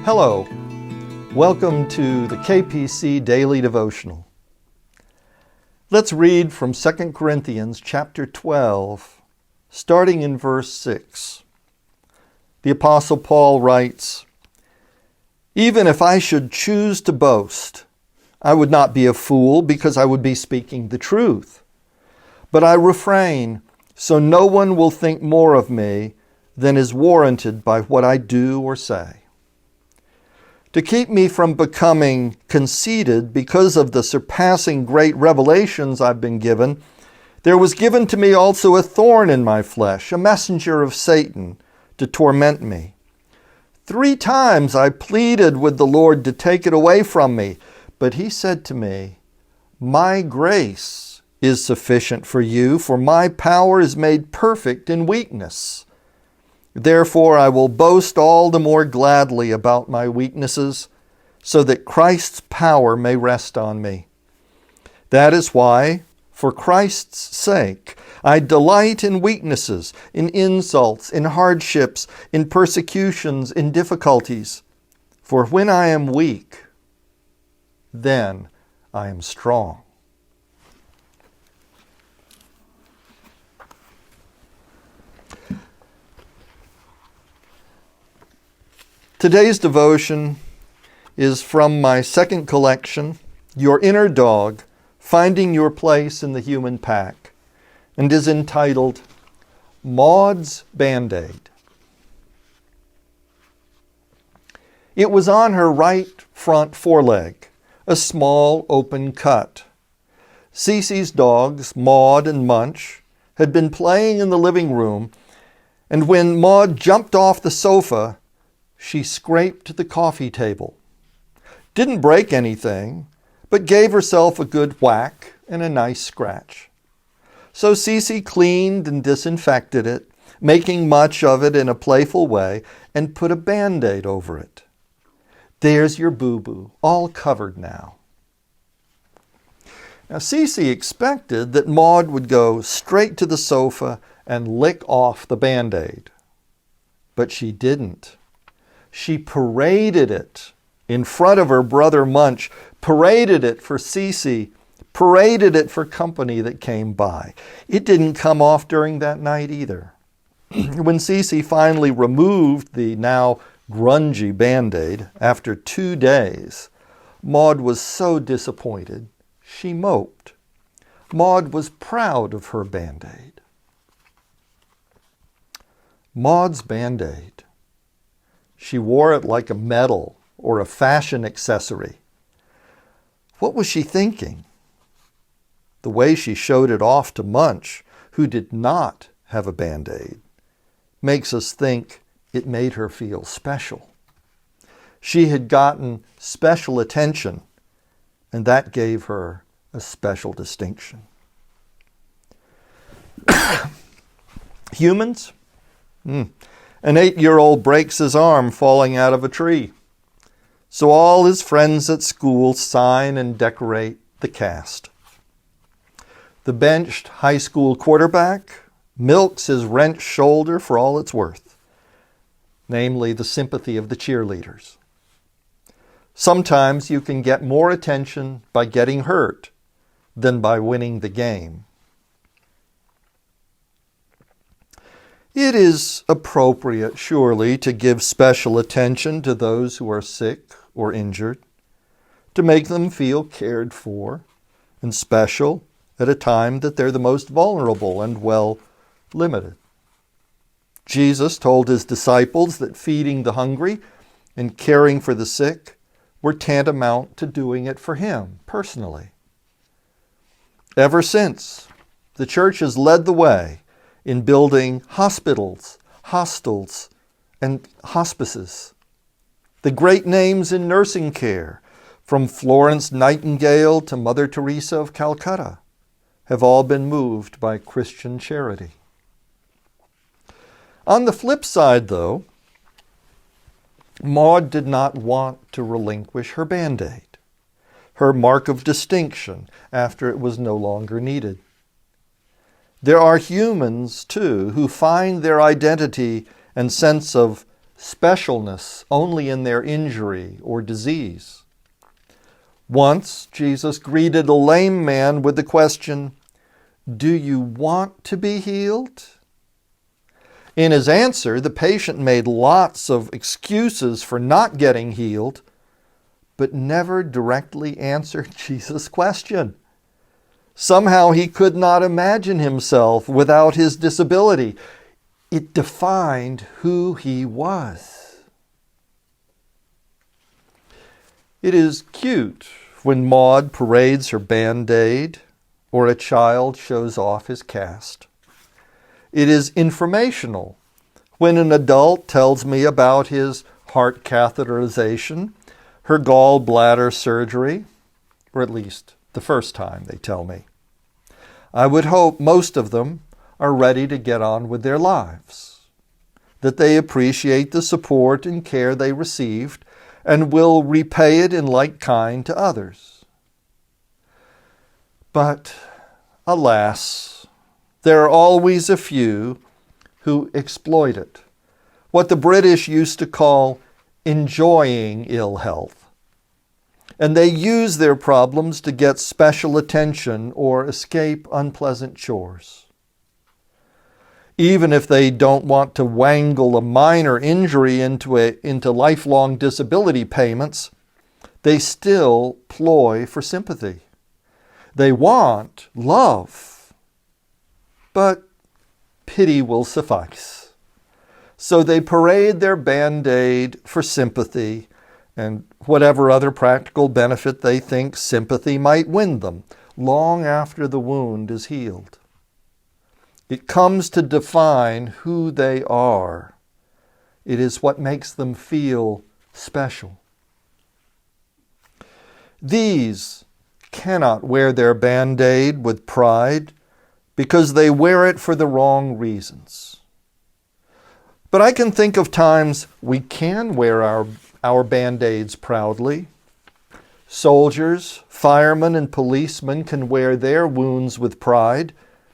Hello, welcome to the KPC Daily Devotional. Let's read from 2 Corinthians chapter 12, starting in verse 6. The Apostle Paul writes, "Even if I should choose to boast, I would not be a fool because I would be speaking the truth. But I refrain, so no one will think more of me than is warranted by what I do or say. To keep me from becoming conceited because of the surpassing great revelations I've been given, there was given to me also a thorn in my flesh, a messenger of Satan, to torment me. 3 times I pleaded with the Lord to take it away from me, but he said to me, 'My grace is sufficient for you, for my power is made perfect in weakness. Therefore I will boast all the more gladly about my weaknesses, so that Christ's power may rest on me. That is why, for Christ's sake, I delight in weaknesses, in insults, in hardships, in persecutions, in difficulties. For when I am weak, then I am strong." Today's devotion is from my second collection, Your Inner Dog, Finding Your Place in the Human Pack, and is entitled, Maud's Band-Aid. It was on her right front foreleg, a small open cut. Cece's dogs, Maud and Munch, had been playing in the living room, and when Maud jumped off the sofa, she scraped the coffee table. Didn't break anything, but gave herself a good whack and a nice scratch. So Cece cleaned and disinfected it, making much of it in a playful way, and put a Band-Aid over it. "There's your boo-boo, all covered now." Now Cece expected that Maud would go straight to the sofa and lick off the Band-Aid. But she didn't. She paraded it in front of her brother Munch, paraded it for Cece, paraded it for company that came by. It didn't come off during that night either. When Cece finally removed the now grungy Band-Aid after 2 days, Maud was so disappointed, she moped. Maud was proud of her Band-Aid. Maud's Band-Aid. She wore it like a medal or a fashion accessory. What was she thinking? The way she showed it off to Munch, who did not have a Band-Aid, makes us think it made her feel special. She had gotten special attention, and that gave her a special distinction. Humans? An 8-year-old breaks his arm falling out of a tree. So all his friends at school sign and decorate the cast. The benched high school quarterback milks his wrenched shoulder for all it's worth, namely the sympathy of the cheerleaders. Sometimes you can get more attention by getting hurt than by winning the game. It is appropriate, surely, to give special attention to those who are sick or injured, to make them feel cared for and special at a time that they're the most vulnerable and, well, limited. Jesus told his disciples that feeding the hungry and caring for the sick were tantamount to doing it for him personally. Ever since, the church has led the way in building hospitals, hostels, and hospices. The great names in nursing care, from Florence Nightingale to Mother Teresa of Calcutta, have all been moved by Christian charity. On the flip side, though, Maud did not want to relinquish her Band-Aid, her mark of distinction after it was no longer needed. There are humans, too, who find their identity and sense of specialness only in their injury or disease. Once, Jesus greeted a lame man with the question, "Do you want to be healed?" In his answer, the patient made lots of excuses for not getting healed, but never directly answered Jesus' question. Somehow he could not imagine himself without his disability. It defined who he was. It is cute when Maud parades her Band-Aid or a child shows off his cast. It is informational when an adult tells me about his heart catheterization, her gallbladder surgery, or at least the first time they tell me. I would hope most of them are ready to get on with their lives, that they appreciate the support and care they received and will repay it in like kind to others. But, alas, there are always a few who exploit it, what the British used to call enjoying ill health. And they use their problems to get special attention or escape unpleasant chores. Even if they don't want to wangle a minor injury into lifelong disability payments, they still ploy for sympathy. They want love, but pity will suffice. So they parade their Band-Aid for sympathy and whatever other practical benefit they think sympathy might win them long after the wound is healed. It comes to define who they are. It is what makes them feel special. These cannot wear their Band-Aid with pride because they wear it for the wrong reasons. But I can think of times we can wear our Band-Aids proudly. Soldiers, firemen, and policemen can wear their wounds with pride,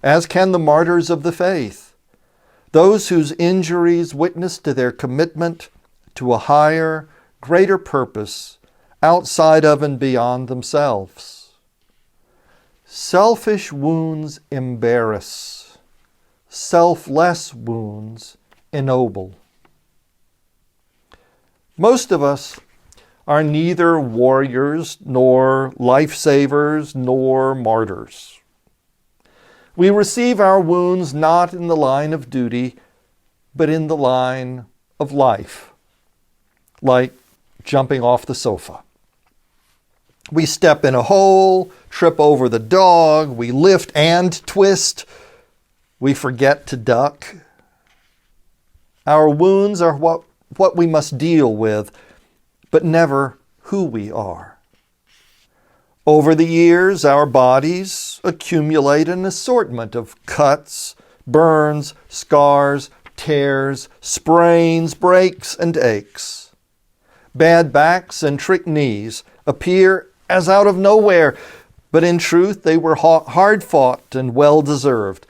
as can the martyrs of the faith, those whose injuries witness to their commitment to a higher, greater purpose outside of and beyond themselves. Selfish wounds embarrass. Selfless wounds ennoble. Most of us are neither warriors, nor lifesavers, nor martyrs. We receive our wounds not in the line of duty, but in the line of life, like jumping off the sofa. We step in a hole, trip over the dog, we lift and twist, we forget to duck. Our wounds are what we must deal with, but never who we are. Over the years, our bodies accumulate an assortment of cuts, burns, scars, tears, sprains, breaks, and aches. Bad backs and trick knees appear as out of nowhere, but in truth they were hard-fought and well-deserved.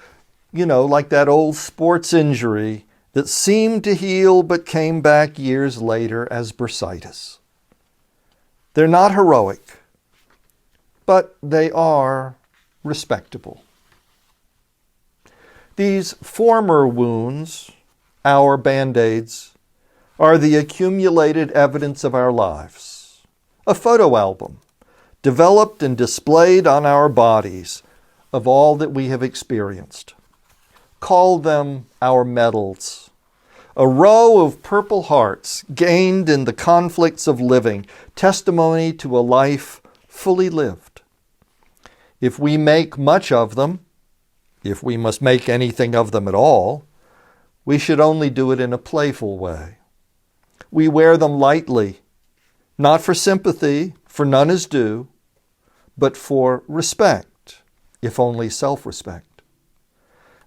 You know, like that old sports injury that seemed to heal but came back years later as bursitis. They're not heroic, but they are respectable. These former wounds, our Band-Aids, are the accumulated evidence of our lives. A photo album, developed and displayed on our bodies of all that we have experienced. Call them our medals. A row of Purple Hearts gained in the conflicts of living, testimony to a life fully lived. If we make much of them, if we must make anything of them at all, we should only do it in a playful way. We wear them lightly, not for sympathy, for none is due, but for respect, if only self-respect,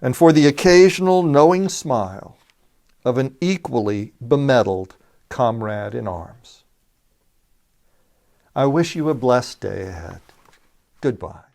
and for the occasional knowing smile of an equally bemedaled comrade in arms. I wish you a blessed day ahead. Goodbye.